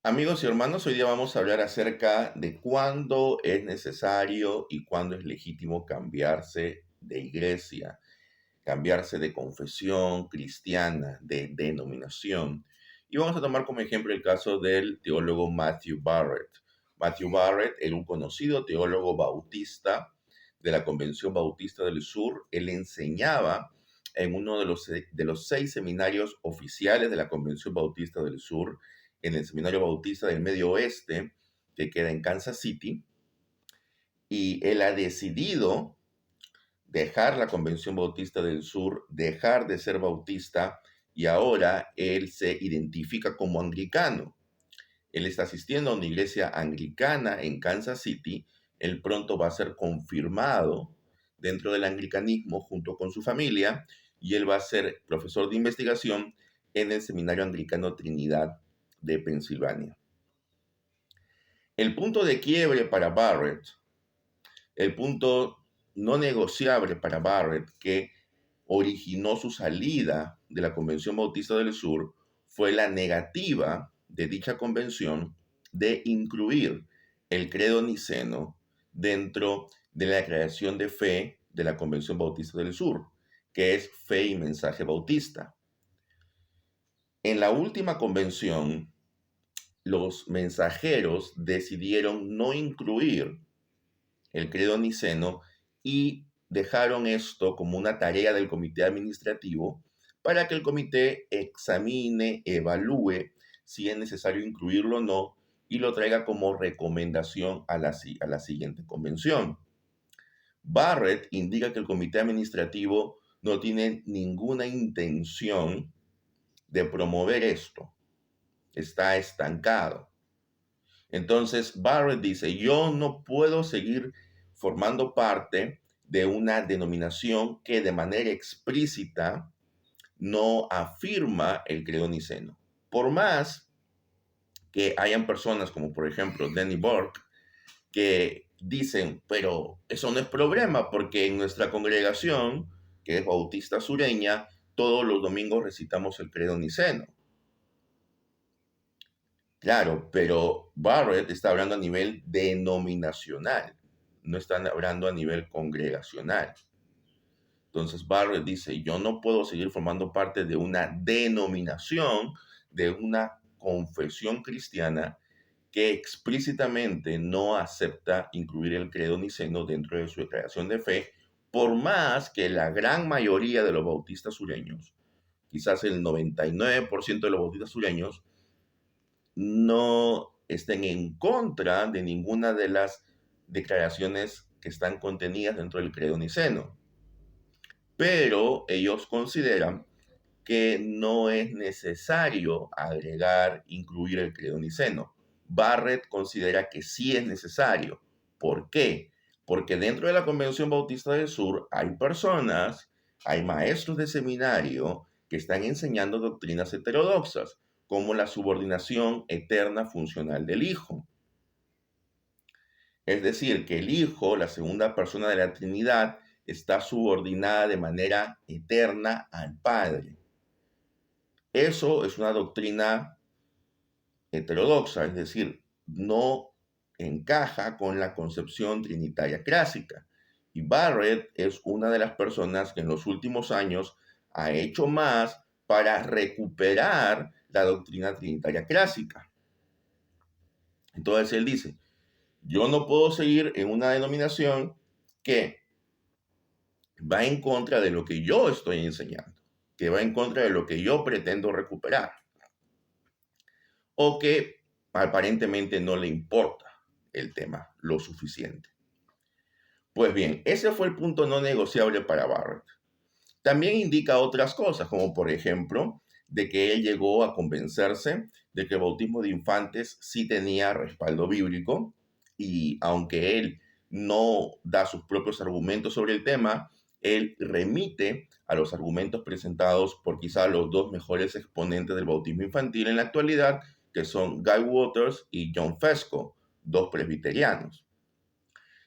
Amigos y hermanos, hoy día vamos a hablar acerca de cuándo es necesario y cuándo es legítimo cambiarse de iglesia, cambiarse de confesión cristiana, de denominación. Y vamos a tomar como ejemplo el caso del teólogo Matthew Barrett. Matthew Barrett era un conocido teólogo bautista de la Convención Bautista del Sur. Él enseñaba en uno de los 6 seminarios oficiales de la Convención Bautista del Sur, en el Seminario Bautista del Medio Oeste, que queda en Kansas City, y él ha decidido dejar la Convención Bautista del Sur, dejar de ser bautista, y ahora él se identifica como anglicano. Él está asistiendo a una iglesia anglicana en Kansas City. Él pronto va a ser confirmado dentro del anglicanismo junto con su familia, y él va a ser profesor de investigación en el Seminario Anglicano Trinidad de Pensilvania. El punto de quiebre para Barrett, el punto no negociable para Barrett que originó su salida de la Convención Bautista del Sur, fue la negativa de dicha convención de incluir el credo niceno dentro de la declaración de fe de la Convención Bautista del Sur, que es fe y mensaje bautista. En la última convención, los mensajeros decidieron no incluir el credo niceno y dejaron esto como una tarea del comité administrativo para que el comité examine, evalúe si es necesario incluirlo o no y lo traiga como recomendación a la siguiente convención. Barrett indica que el comité administrativo no tiene ninguna intención de promover esto, está estancado. Entonces Barrett dice, yo no puedo seguir formando parte de una denominación que de manera explícita no afirma el credo niceno. Por más que hayan personas como por ejemplo Danny Burke que dicen, pero eso no es problema porque en nuestra congregación, que es bautista sureña, todos los domingos recitamos el credo niceno. Claro, pero Barrett está hablando a nivel denominacional, no están hablando a nivel congregacional. Entonces Barrett dice, yo no puedo seguir formando parte de una denominación, de una confesión cristiana que explícitamente no acepta incluir el credo niceno dentro de su declaración de fe, por más que la gran mayoría de los bautistas sureños, quizás el 99% de los bautistas sureños, no estén en contra de ninguna de las declaraciones que están contenidas dentro del credo niceno. Pero ellos consideran que no es necesario incluir el credo niceno. Barrett considera que sí es necesario. ¿Por qué? Porque dentro de la Convención Bautista del Sur hay personas, hay maestros de seminario que están enseñando doctrinas heterodoxas, como la subordinación eterna funcional del Hijo. Es decir, que el Hijo, la segunda persona de la Trinidad, está subordinada de manera eterna al Padre. Eso es una doctrina heterodoxa, es decir, no encaja con la concepción trinitaria clásica. Y Barrett es una de las personas que en los últimos años ha hecho más para recuperar la doctrina trinitaria clásica. Entonces él dice, yo no puedo seguir en una denominación que va en contra de lo que yo estoy enseñando, que va en contra de lo que yo pretendo recuperar, o que aparentemente no le importa el tema lo suficiente. Pues bien, ese fue el punto no negociable para Barrett. También indica otras cosas, como por ejemplo, de que él llegó a convencerse de que el bautismo de infantes sí tenía respaldo bíblico, y aunque él no da sus propios argumentos sobre el tema, él remite a los argumentos presentados por quizá los dos mejores exponentes del bautismo infantil en la actualidad, que son Guy Waters y John Fesco, dos presbiterianos.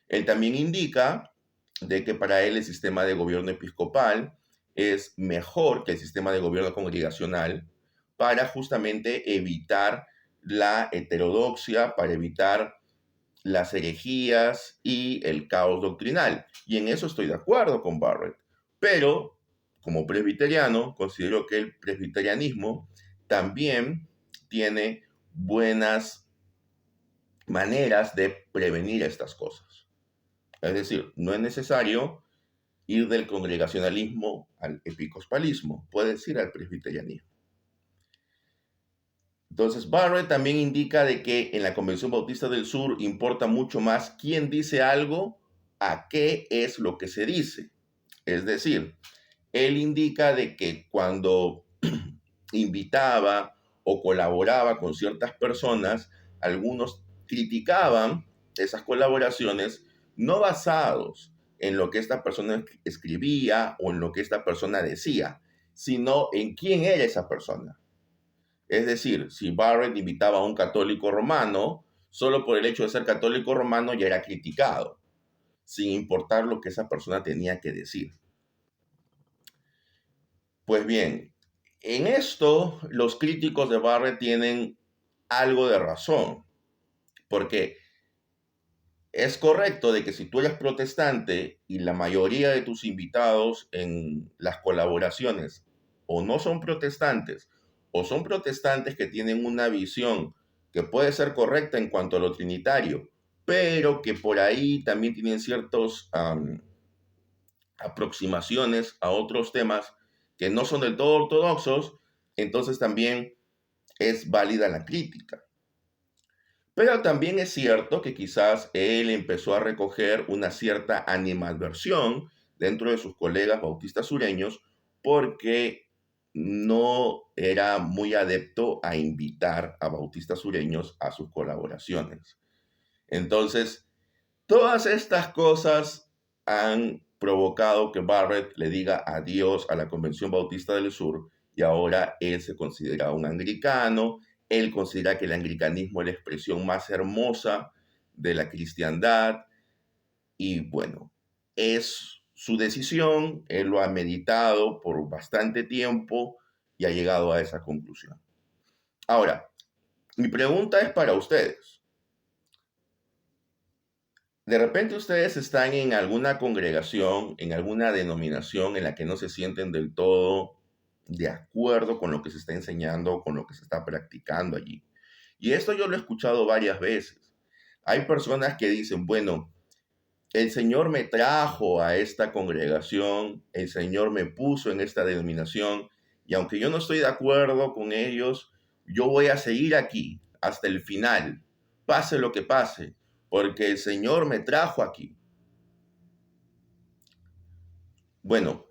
Él también indica de que para él el sistema de gobierno episcopal es mejor que el sistema de gobierno congregacional para justamente evitar la heterodoxia para evitar las herejías y el caos doctrinal. Y en eso estoy de acuerdo con Barrett. Pero, como presbiteriano, considero que el presbiterianismo también tiene buenas maneras de prevenir estas cosas. Es decir, no es necesario ir del congregacionalismo al episcopalismo, puedes ir al presbiterianismo. Entonces, Barrett también indica de que en la Convención Bautista del Sur importa mucho más quién dice algo a qué es lo que se dice. Es decir, él indica de que cuando invitaba o colaboraba con ciertas personas, algunos criticaban esas colaboraciones no basados en lo que esta persona escribía o en lo que esta persona decía, sino en quién era esa persona. Es decir, si Barrett invitaba a un católico romano, solo por el hecho de ser católico romano ya era criticado, sin importar lo que esa persona tenía que decir. Pues bien, en esto los críticos de Barrett tienen algo de razón, porque es correcto de que si tú eres protestante y la mayoría de tus invitados en las colaboraciones o no son protestantes o son protestantes que tienen una visión que puede ser correcta en cuanto a lo trinitario, pero que por ahí también tienen ciertas aproximaciones a otros temas que no son del todo ortodoxos, entonces también es válida la crítica. Pero también es cierto que quizás él empezó a recoger una cierta animadversión dentro de sus colegas bautistas sureños porque no era muy adepto a invitar a bautistas sureños a sus colaboraciones. Entonces, todas estas cosas han provocado que Barrett le diga adiós a la Convención Bautista del Sur y ahora él se considera un anglicano. Él considera que el anglicanismo es la expresión más hermosa de la cristiandad y bueno, es su decisión, él lo ha meditado por bastante tiempo y ha llegado a esa conclusión. Ahora, mi pregunta es para ustedes. De repente ustedes están en alguna congregación, en alguna denominación en la que no se sienten del todo de acuerdo con lo que se está enseñando, con lo que se está practicando allí. Y esto yo lo he escuchado varias veces. Hay personas que dicen, bueno, el Señor me trajo a esta congregación, el Señor me puso en esta denominación, y aunque yo no estoy de acuerdo con ellos, yo voy a seguir aquí hasta el final, pase lo que pase, porque el Señor me trajo aquí. Bueno,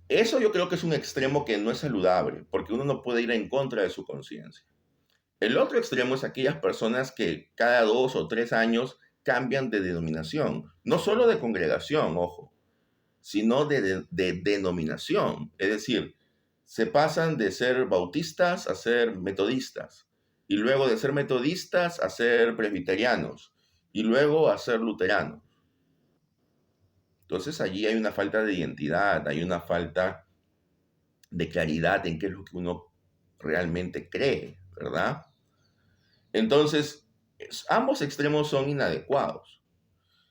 eso yo creo que es un extremo que no es saludable, porque uno no puede ir en contra de su conciencia. El otro extremo es aquellas personas que cada 2 o 3 años cambian de denominación, no solo de congregación, ojo, sino de denominación. Es decir, se pasan de ser bautistas a ser metodistas, y luego de ser metodistas a ser presbiterianos, y luego a ser luteranos. Entonces allí hay una falta de identidad, hay una falta de claridad en qué es lo que uno realmente cree, ¿verdad? Entonces, ambos extremos son inadecuados.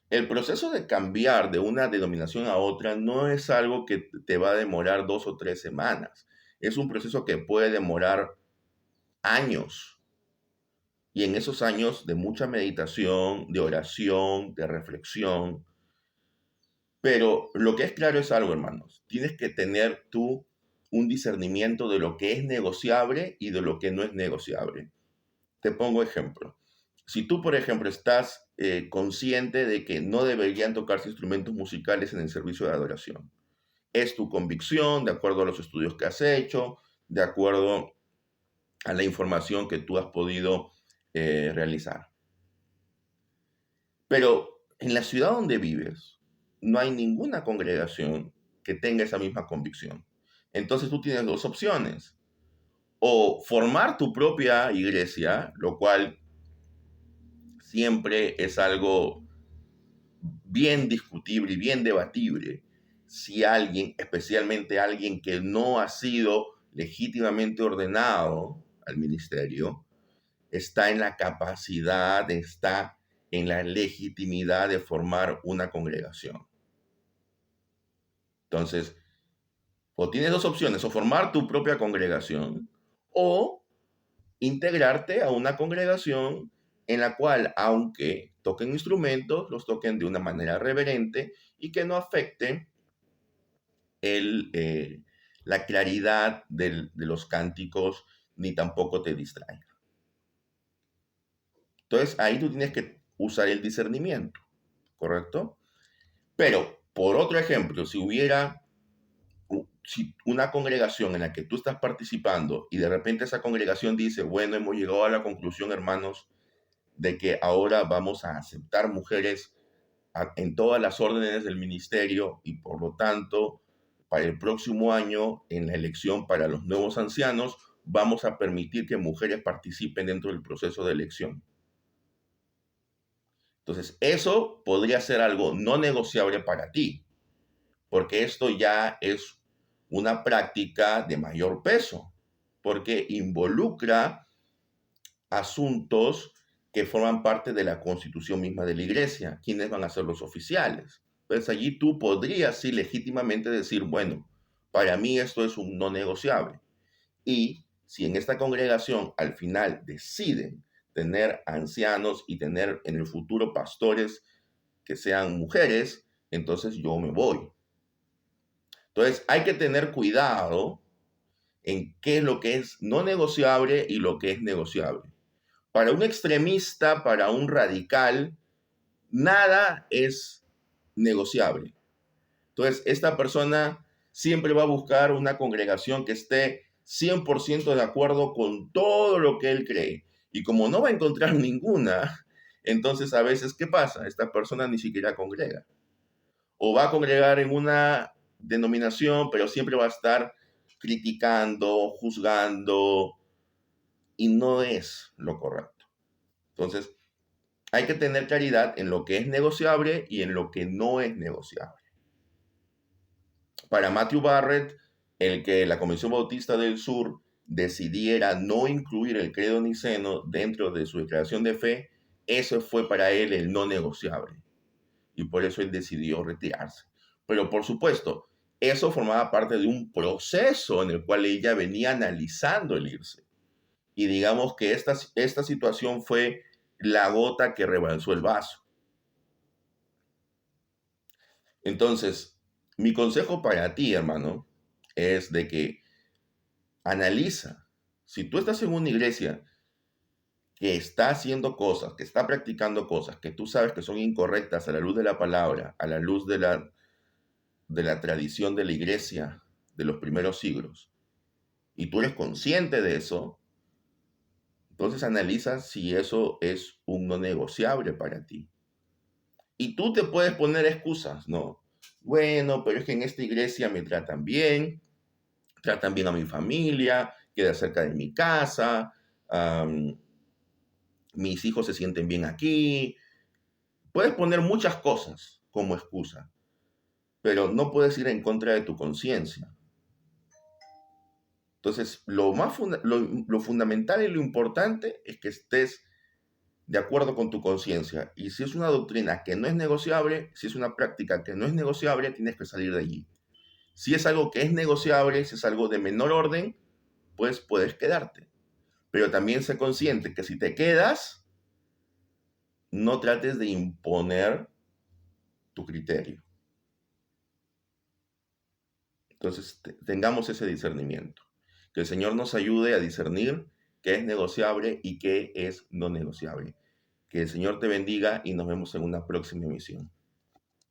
El proceso de cambiar de una denominación a otra no es algo que te va a demorar 2 o 3 semanas. Es un proceso que puede demorar años. Y en esos años de mucha meditación, de oración, de reflexión. Pero lo que es claro es algo, hermanos. Tienes que tener tú un discernimiento de lo que es negociable y de lo que no es negociable. Te pongo ejemplo. Si tú, por ejemplo, estás consciente de que no deberían tocarse instrumentos musicales en el servicio de adoración, es tu convicción, de acuerdo a los estudios que has hecho, de acuerdo a la información que tú has podido realizar. Pero en la ciudad donde vives, no hay ninguna congregación que tenga esa misma convicción. Entonces tú tienes dos opciones. O formar tu propia iglesia, lo cual siempre es algo bien discutible y bien debatible. Si alguien, especialmente alguien que no ha sido legítimamente ordenado al ministerio, está en la capacidad, está en la legitimidad de formar una congregación. Entonces, o tienes dos opciones, o formar tu propia congregación, o integrarte a una congregación en la cual, aunque toquen instrumentos, los toquen de una manera reverente y que no afecte el, la claridad de los cánticos, ni tampoco te distraiga. Entonces, ahí tú tienes que usar el discernimiento, ¿correcto? Pero, por otro ejemplo, si hubiera una congregación en la que tú estás participando y de repente esa congregación dice, bueno, hemos llegado a la conclusión, hermanos, de que ahora vamos a aceptar mujeres en todas las órdenes del ministerio y por lo tanto, para el próximo año, en la elección para los nuevos ancianos, vamos a permitir que mujeres participen dentro del proceso de elección. Entonces, eso podría ser algo no negociable para ti, porque esto ya es una práctica de mayor peso, porque involucra asuntos que forman parte de la constitución misma de la iglesia, quienes van a ser los oficiales. Entonces allí tú podrías sí legítimamente decir, bueno, para mí esto es un no negociable. Y si en esta congregación al final deciden tener ancianos y tener en el futuro pastores que sean mujeres, entonces yo me voy. Entonces hay que tener cuidado en qué es lo que es no negociable y lo que es negociable. Para un extremista, para un radical, nada es negociable. Entonces, esta persona siempre va a buscar una congregación que esté 100% de acuerdo con todo lo que él cree. Y como no va a encontrar ninguna, entonces a veces, ¿qué pasa? Esta persona ni siquiera congrega. O va a congregar en una denominación, pero siempre va a estar criticando, juzgando, y no es lo correcto. Entonces, hay que tener claridad en lo que es negociable y en lo que no es negociable. Para Matthew Barrett, el que la Convención Bautista del Sur decidiera no incluir el credo niceno dentro de su declaración de fe, eso fue para él el no negociable. Y por eso él decidió retirarse. Pero por supuesto, eso formaba parte de un proceso en el cual ella venía analizando el irse. Y digamos que esta situación fue la gota que rebalsó el vaso. Entonces, mi consejo para ti, hermano, es de que analiza. Si tú estás en una iglesia que está haciendo cosas, que está practicando cosas que tú sabes que son incorrectas a la luz de la palabra, a la luz de la tradición de la iglesia de los primeros siglos, y tú eres consciente de eso, entonces analiza si eso es un no negociable para ti. Y tú te puedes poner excusas, ¿no? Bueno, pero es que en esta iglesia me tratan bien a mi familia, queda cerca de mi casa, mis hijos se sienten bien aquí. Puedes poner muchas cosas como excusa, pero no puedes ir en contra de tu conciencia. Entonces, lo fundamental y lo importante es que estés de acuerdo con tu conciencia. Y si es una doctrina que no es negociable, si es una práctica que no es negociable, tienes que salir de allí. Si es algo que es negociable, si es algo de menor orden, pues puedes quedarte. Pero también sé consciente que si te quedas, no trates de imponer tu criterio. Entonces, tengamos ese discernimiento. Que el Señor nos ayude a discernir qué es negociable y qué es no negociable. Que el Señor te bendiga y nos vemos en una próxima emisión.